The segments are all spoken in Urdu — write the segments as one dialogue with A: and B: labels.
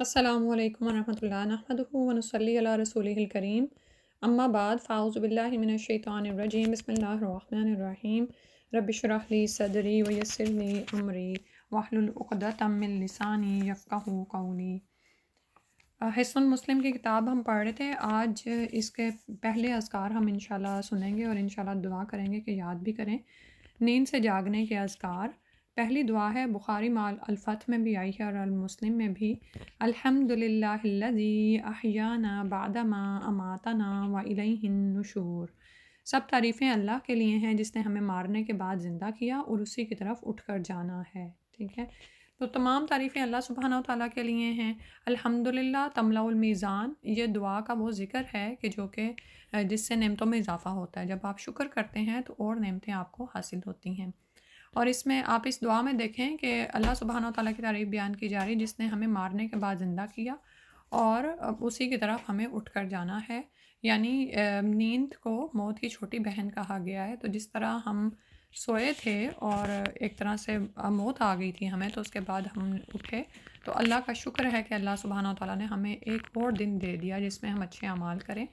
A: السلام علیکم ورحمۃ اللہ نحمدہ ونصلی علی رسولہ الکریم اما بعد فاعوذ باللہ من الشیطان الرجیم بسم اللہ الرحمن الرحیم رب اشرح لی صدری ویسر لی امری واحلل عقدۃ من لسانی یفقہوا قولی۔ حصن مسلم کی کتاب ہم پڑھ رہے تھے، آج اس کے پہلے اذکار ہم انشاءاللہ سنیں گے اور انشاءاللہ دعا کریں گے کہ یاد بھی کریں۔ نیند سے جاگنے کے اذکار، پہلی دعا ہے، بخاری مال الفتح میں بھی آئی ہے اور المسلم میں بھی، الحمد للہ الذی احیانا بعدما اماتنا والیہ النشور۔ سب تعریفیں اللہ کے لیے ہیں جس نے ہمیں مارنے کے بعد زندہ کیا اور اسی کی طرف اٹھ کر جانا ہے، ٹھیک ہے۔ تو تمام تعریفیں اللہ سبحانہ و تعالیٰ کے لیے ہیں۔ الحمدللہ تملأ المیزان، یہ دعا کا وہ ذکر ہے کہ جو کہ جس سے نعمتوں میں اضافہ ہوتا ہے، جب آپ شکر کرتے ہیں تو اور نعمتیں آپ کو حاصل ہوتی ہیں۔ اور اس میں آپ اس دعا میں دیکھیں کہ اللہ سبحانہ و تعالیٰ کی تعریف بیان کی جا رہی جس نے ہمیں مارنے کے بعد زندہ کیا اور اسی کی طرف ہمیں اٹھ کر جانا ہے، یعنی نیند کو موت کی چھوٹی بہن کہا گیا ہے۔ تو جس طرح ہم سوئے تھے اور ایک طرح سے موت آ گئی تھی ہمیں، تو اس کے بعد ہم اٹھے، تو اللہ کا شکر ہے کہ اللہ سبحانہ و تعالیٰ نے ہمیں ایک اور دن دے دیا جس میں ہم اچھے اعمال کریں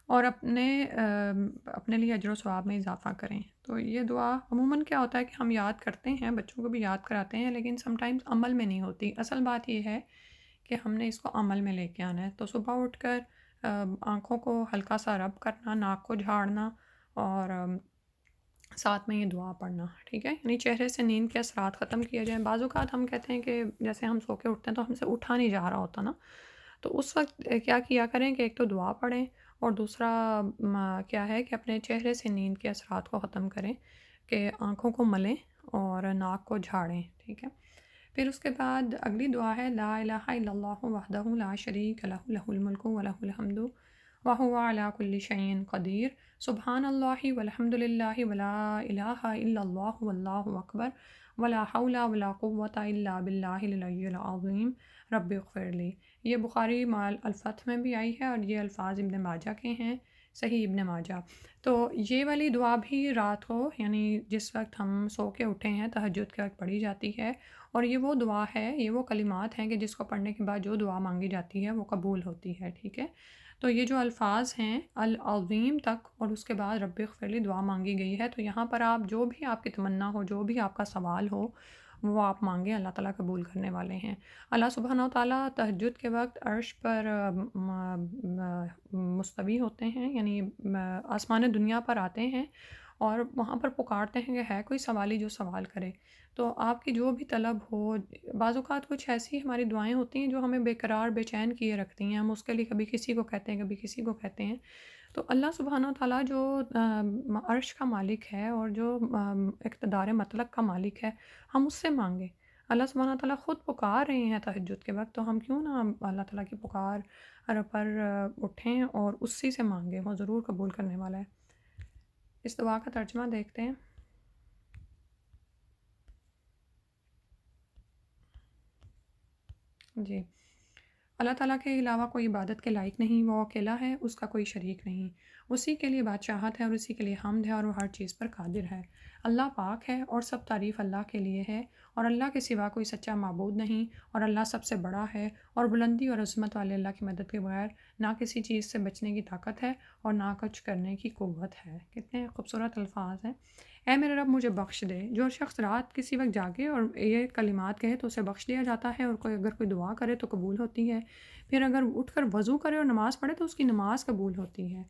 A: اور اپنے لیے اجر و ثواب میں اضافہ کریں۔ تو یہ دعا عموماً کیا ہوتا ہے کہ ہم یاد کرتے ہیں، بچوں کو بھی یاد کراتے ہیں، لیکن سم ٹائمز عمل میں نہیں ہوتی۔ اصل بات یہ ہے کہ ہم نے اس کو عمل میں لے کے آنا ہے۔ تو صبح اٹھ کر آنکھوں کو ہلکا سا رب کرنا، ناک کو جھاڑنا اور ساتھ میں یہ دعا پڑھنا، ٹھیک ہے، یعنی چہرے سے نیند کے اثرات ختم کیے جائیں۔ بعض اوقات ہم کہتے ہیں کہ جیسے ہم سو کے اٹھتے ہیں تو ہم سے اٹھا نہیں جا رہا ہوتا نا، تو اس وقت کیا کیا کریں کہ ایک تو دعا پڑھیں اور دوسرا کیا ہے کہ اپنے چہرے سے نیند کے اثرات کو ختم کریں کہ آنکھوں کو ملیں اور ناک کو جھاڑیں، ٹھیک ہے۔ پھر اس کے بعد اگلی دعا ہے، لا الہ الا اللہ وحدہ لا شریک لہ لہ الملک و لہ الحمد وہو علی کل شیء قدیر، سبحان اللہ والحمد للہ ولا الہ الا اللہ واللہ اکبر ولا حول ولا قوۃ الا باللہ العلی العظیم رب اغفر لی۔ یہ بخاری مال الفتح میں بھی آئی ہے اور یہ الفاظ ابن ماجہ کے ہیں، صحیح ابن ماجہ۔ تو یہ والی دعا بھی رات کو، یعنی جس وقت ہم سو کے اٹھے ہیں تہجد کے وقت پڑھی جاتی ہے، اور یہ وہ دعا ہے، یہ وہ کلمات ہیں کہ جس کو پڑھنے کے بعد جو دعا مانگی جاتی ہے وہ قبول ہوتی ہے، ٹھیک ہے۔ تو یہ جو الفاظ ہیں العظیم تک اور اس کے بعد رب اغفر لی دعا مانگی گئی ہے، تو یہاں پر آپ جو بھی آپ کی تمنا ہو، جو بھی آپ کا سوال ہو، وہ آپ مانگیں، اللہ تعالیٰ قبول کرنے والے ہیں۔ اللہ سبحانہ و تعالیٰ تہجد کے وقت عرش پر مستوی ہوتے ہیں، یعنی آسمان دنیا پر آتے ہیں اور وہاں پر پکارتے ہیں کہ ہے کوئی سوالی جو سوال کرے۔ تو آپ کی جو بھی طلب ہو، بعض اوقات کچھ ایسی ہماری دعائیں ہوتی ہیں جو ہمیں بے قرار بے چین کیے رکھتی ہیں، ہم اس کے لیے کبھی کسی کو کہتے ہیں کبھی کسی کو کہتے ہیں۔ تو اللہ سبحانہ و تعالیٰ جو عرش کا مالک ہے اور جو اقتدار مطلق کا مالک ہے، ہم اس سے مانگیں۔ اللہ سبحانہ و تعالیٰ خود پکار رہے ہیں تہجد کے وقت، تو ہم کیوں نہ اللہ تعالیٰ کی پکار پر اٹھیں اور اسی سے مانگیں، وہ ضرور قبول کرنے والا ہے۔ اس دعا کا ترجمہ دیکھتے ہیں۔ جی، اللہ تعالیٰ کے علاوہ کوئی عبادت کے لائق نہیں، وہ اکیلا ہے، اس کا کوئی شریک نہیں، اسی کے لیے بادشاہت ہے اور اسی کے لیے حمد ہے اور وہ ہر چیز پر قادر ہے۔ اللہ پاک ہے اور سب تعریف اللہ کے لیے ہے، اور اللہ کے سوا کوئی سچا معبود نہیں، اور اللہ سب سے بڑا ہے، اور بلندی اور عظمت والے اللہ کی مدد کے بغیر نہ کسی چیز سے بچنے کی طاقت ہے اور نہ کچھ کرنے کی قوت ہے۔ کتنے خوبصورت الفاظ ہیں۔ اے میرے رب مجھے بخش دے۔ جو شخص رات کسی وقت جاگے اور یہ کلمات کہے تو اسے بخش دیا جاتا ہے، اور اگر کوئی دعا کرے تو قبول ہوتی ہے، پھر اگر اٹھ کر وضو کرے اور نماز پڑھے تو اس کی نماز قبول ہوتی ہے۔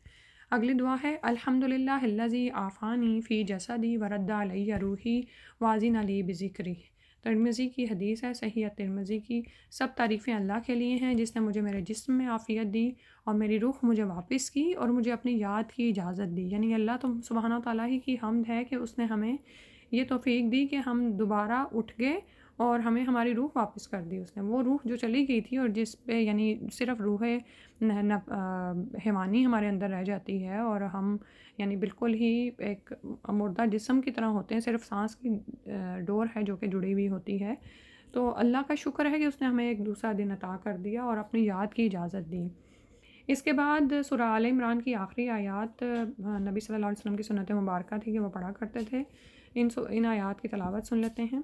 A: اگلی دعا ہے، الحمد للہ الذی عافانی فی جسدی ورد علی روحی وازن لی بذکری۔ ترمذی کی حدیث ہے، صحیح ترمذی کی۔ سب تعریفیں اللہ کے لیے ہیں جس نے مجھے میرے جسم میں عافیت دی اور میری روح مجھے واپس کی اور مجھے اپنی یاد کی اجازت دی، یعنی اللہ تو سبحانہ تعالیٰ ہی کی حمد ہے کہ اس نے ہمیں یہ توفیق دی کہ ہم دوبارہ اٹھ گئے اور ہمیں ہماری روح واپس کر دی۔ اس نے وہ روح جو چلی گئی تھی اور جس پہ یعنی صرف روح حیوانی ہمارے اندر رہ جاتی ہے اور ہم یعنی بالکل ہی ایک مردہ جسم کی طرح ہوتے ہیں، صرف سانس کی ڈور ہے جو کہ جڑی ہوئی ہوتی ہے۔ تو اللہ کا شکر ہے کہ اس نے ہمیں ایک دوسرا دن عطا کر دیا اور اپنی یاد کی اجازت دی۔ اس کے بعد سورہ آل عمران کی آخری آیات نبی صلی اللہ علیہ وسلم کی سنت مبارکہ تھی کہ وہ پڑھا کرتے تھے۔ ان آیات کی تلاوت سن لیتے ہیں۔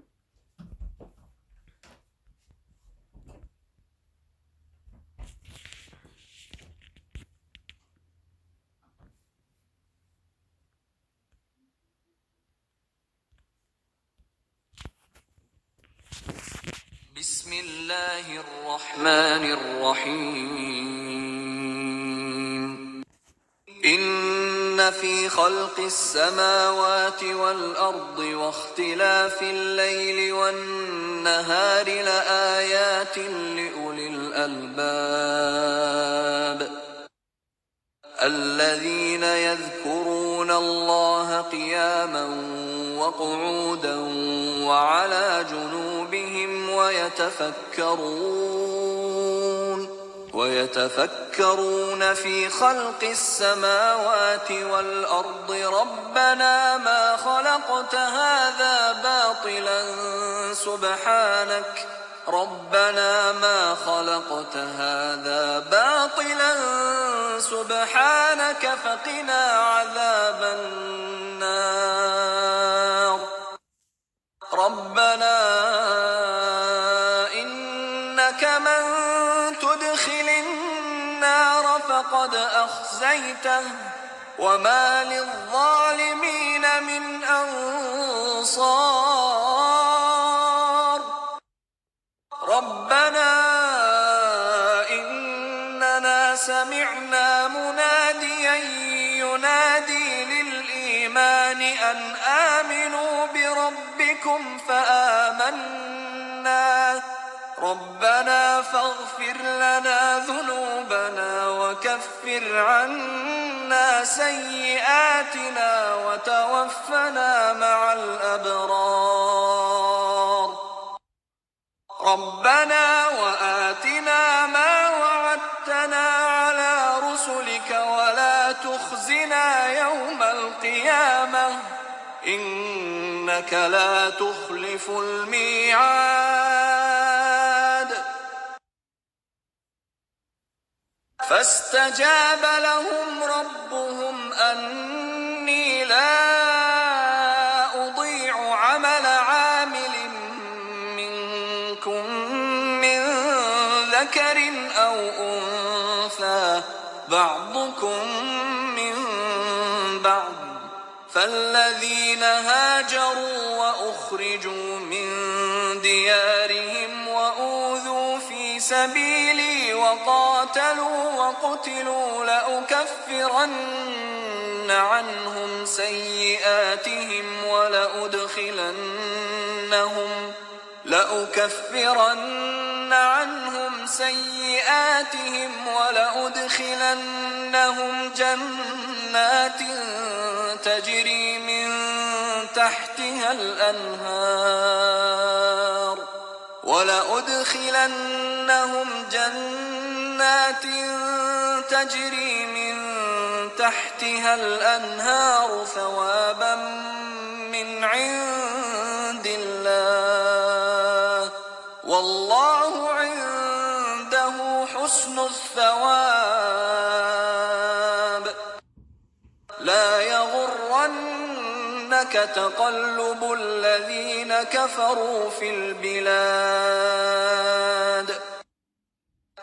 B: بسم الله الرحمن الرحيم إن في خلق السماوات والأرض واختلاف الليل والنهار لآيات لأولي الألباب الذين يذكرون الله قياما وقعودا وعلى جنوبهم ويتفكرون في خلق السماوات والأرض ربنا ما خلقت هذا باطلا سبحانك فقنا عذاب النار ربنا إنك من تدخل النار فقد أخزيته وما للظالمين من أنصار ربنا إننا سمعنا مناديا ينادي للإيمان أن آمنوا بربكم فآمنا ربنا فاغفر لنا ذنوبنا وكفر عنا سيئاتنا وتوفنا مع الأبرار ربنا وآتنا ما وعدتنا على رسلك ولا تخزنا يوم القيامة إنك لا تخلف الميعاد فاستجاب لهم ربهم أني لا أضيع عمل عامل منكم من ذكر أو أنثى بعضكم من بعض فالذين هاجروا وأخرجوا من ديارهم وأوذوا في سبيلي وقاتلوا وقتلوا لأكفرن عنهم سيئاتهم ولأدخلنهم جنات تجري من تحتها الأنهار ثوابا من عند الله والله عنده حسن الثواب لا يغرنك تقلب الذين كفروا في البلاد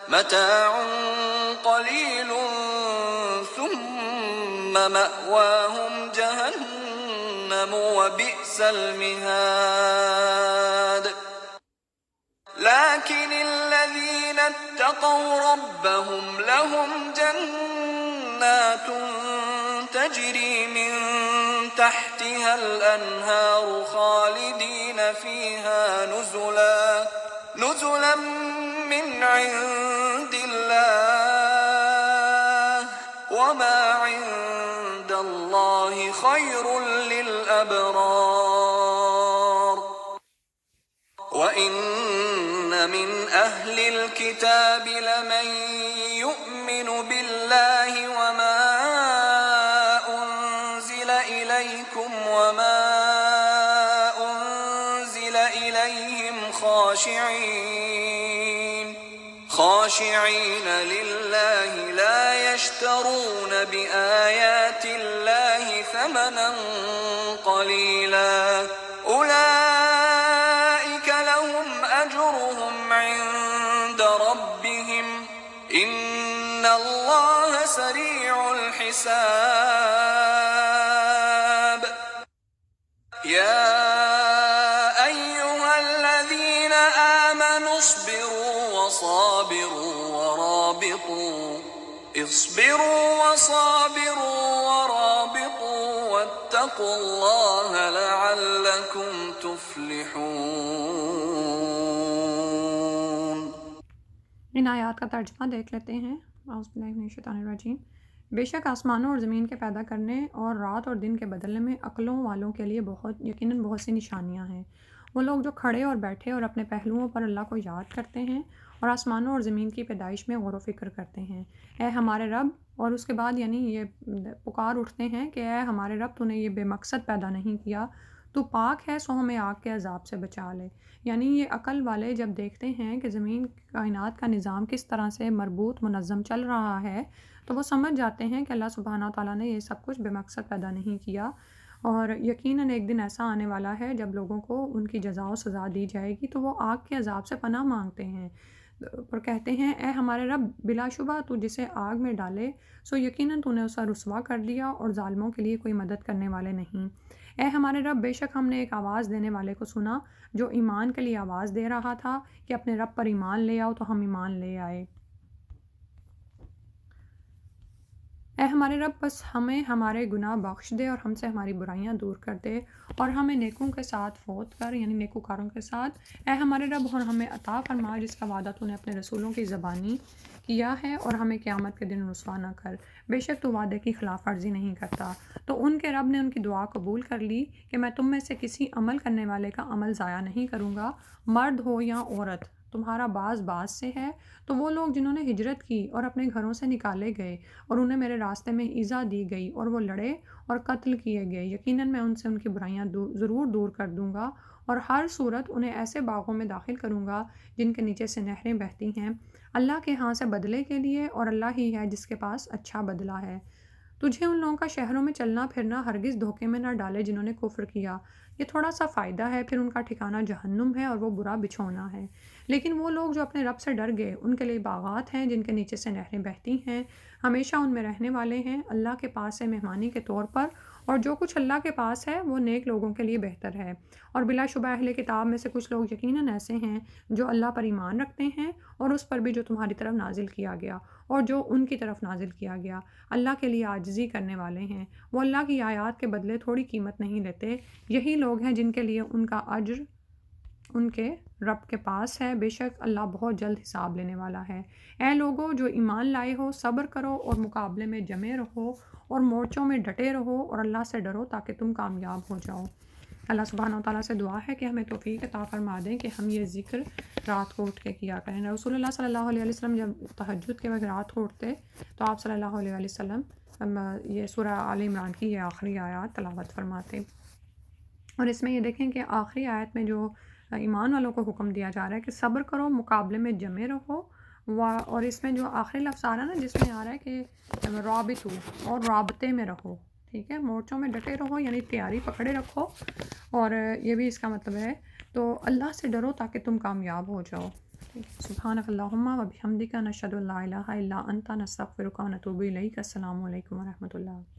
B: متاع قليل ثم مأواهم جهنم وبئس المهاد لكن الذين اتقوا ربهم لهم جنات تجري من تحتها الأنهار خالدين فيها نزلا من عند الله وما عند الله خير للأبرار وإن من أهل الكتاب لمن يؤمن بالله وما أنزل إليكم وما أنزل إليهم خاشعين لله لا يشترون بآيات الله ثمنا قليلا أولئك لهم أجرهم عند ربهم إن الله سريع الحساب يا أيها الذين آمنوا اصبروا وصابروا ورابطوا واتقوا الله لعلكم تفلحون۔
A: ان آیات کا ترجمہ دیکھ لیتے ہیں۔ اعوذ باللہ من الشیطان الرجیم۔ بے شک آسمانوں اور زمین کے پیدا کرنے اور رات اور دن کے بدلنے میں عقلوں والوں کے لیے یقیناً بہت سی نشانیاں ہیں۔ وہ لوگ جو کھڑے اور بیٹھے اور اپنے پہلوؤں پر اللہ کو یاد کرتے ہیں اور آسمانوں اور زمین کی پیدائش میں غور و فکر کرتے ہیں۔ اے ہمارے رب، اور اس کے بعد یعنی یہ پکار اٹھتے ہیں کہ اے ہمارے رب، تو نے یہ بے مقصد پیدا نہیں کیا، تو پاک ہے، سو ہمیں آگ کے عذاب سے بچا لے۔ یعنی یہ عقل والے جب دیکھتے ہیں کہ زمین کائنات کا نظام کس طرح سے مربوط منظم چل رہا ہے، تو وہ سمجھ جاتے ہیں کہ اللہ سبحانہ تعالیٰ نے یہ سب کچھ بے مقصد پیدا نہیں کیا، اور یقیناً ایک دن ایسا آنے والا ہے جب لوگوں کو ان کی جزا و سزا دی جائے گی تو وہ آگ کے عذاب سے پناہ مانگتے ہیں اور کہتے ہیں اے ہمارے رب، بلا شبہ تو جسے آگ میں ڈالے سو یقیناً تو نے اسے رسوا کر دیا، اور ظالموں کے لیے کوئی مدد کرنے والے نہیں۔ اے ہمارے رب، بے شک ہم نے ایک آواز دینے والے کو سنا جو ایمان کے لیے آواز دے رہا تھا کہ اپنے رب پر ایمان لے آؤ، تو ہم ایمان لے آئے۔ اے ہمارے رب، بس ہمیں ہمارے گناہ بخش دے اور ہم سے ہماری برائیاں دور کر دے، اور ہمیں نیکوں کے ساتھ فوت کر، یعنی نیکوکاروں کے ساتھ۔ اے ہمارے رب، اور ہمیں عطا فرما جس کا وعدہ تو نے اپنے رسولوں کی زبانی کیا ہے، اور ہمیں قیامت کے دن رسوا نہ کر، بے شک تو وعدے کی خلاف ورزی نہیں کرتا۔ تو ان کے رب نے ان کی دعا قبول کر لی کہ میں تم میں سے کسی عمل کرنے والے کا عمل ضائع نہیں کروں گا، مرد ہو یا عورت، تمہارا باز سے ہے۔ تو وہ لوگ جنہوں نے ہجرت کی اور اپنے گھروں سے نکالے گئے اور انہیں میرے راستے میں ایذا دی گئی اور وہ لڑے اور قتل کیے گئے، یقیناً میں ان سے ان کی برائیاں ضرور دور کر دوں گا، اور ہر صورت انہیں ایسے باغوں میں داخل کروں گا جن کے نیچے سے نہریں بہتی ہیں، اللہ کے ہاں سے بدلے کے لیے، اور اللہ ہی ہے جس کے پاس اچھا بدلہ ہے۔ تجھے ان لوگوں کا شہروں میں چلنا پھرنا ہرگز دھوکے میں نہ ڈالے جنہوں نے کفر کیا، یہ تھوڑا سا فائدہ ہے، پھر ان کا ٹھکانہ جہنم ہے اور وہ برا بچھونا ہے۔ لیکن وہ لوگ جو اپنے رب سے ڈر گئے، ان کے لیے باغات ہیں جن کے نیچے سے نہریں بہتی ہیں، ہمیشہ ان میں رہنے والے ہیں، اللہ کے پاس سے مہمانی کے طور پر، اور جو کچھ اللہ کے پاس ہے وہ نیک لوگوں کے لیے بہتر ہے۔ اور بلا شبہ اہل کتاب میں سے کچھ لوگ یقیناً ایسے ہیں جو اللہ پر ایمان رکھتے ہیں اور اس پر بھی جو تمہاری طرف نازل کیا گیا اور جو ان کی طرف نازل کیا گیا، اللہ کے لیے عاجزی کرنے والے ہیں، وہ اللہ کی آیات کے بدلے تھوڑی قیمت نہیں لیتے۔ یہی لوگ ہیں جن کے لیے ان کا اجر ان کے رب کے پاس ہے، بے شک اللہ بہت جلد حساب لینے والا ہے۔ اے لوگو جو ایمان لائے ہو، صبر کرو اور مقابلے میں جمے رہو اور مورچوں میں ڈٹے رہو اور اللہ سے ڈرو تاکہ تم کامیاب ہو جاؤ۔ اللہ سبحانہ وتعالیٰ سے دعا ہے کہ ہمیں توفیق عطا فرما دیں کہ ہم یہ ذکر رات کو اٹھ کے کیا کریں۔ رسول اللہ صلی اللہ علیہ وسلم جب تہجد کے وقت رات کو اٹھتے تو آپ صلی اللہ علیہ وسلم یہ سورہ آل عمران کی یہ آخری آیات تلاوت فرماتے، اور اس میں یہ دیکھیں کہ آخری آیت میں جو ایمان والوں کو حکم دیا جا رہا ہے کہ صبر کرو، مقابلے میں جمے رہو، اور اس میں جو آخری لفظ آ رہا ہے نا، جس میں آ رہا ہے کہ رابطو، اور رابطے میں رہو، ٹھیک ہے، مورچوں میں ڈٹے رہو یعنی تیاری پکڑے رکھو، اور یہ بھی اس کا مطلب ہے تو اللہ سے ڈرو تاکہ تم کامیاب ہو جاؤ۔ سبحانک اللہم و بحمدک، نشہد ان لا الہ الا انت، نستغفرک و نتوب الیک۔ السلام علیکم و رحمۃ اللہ۔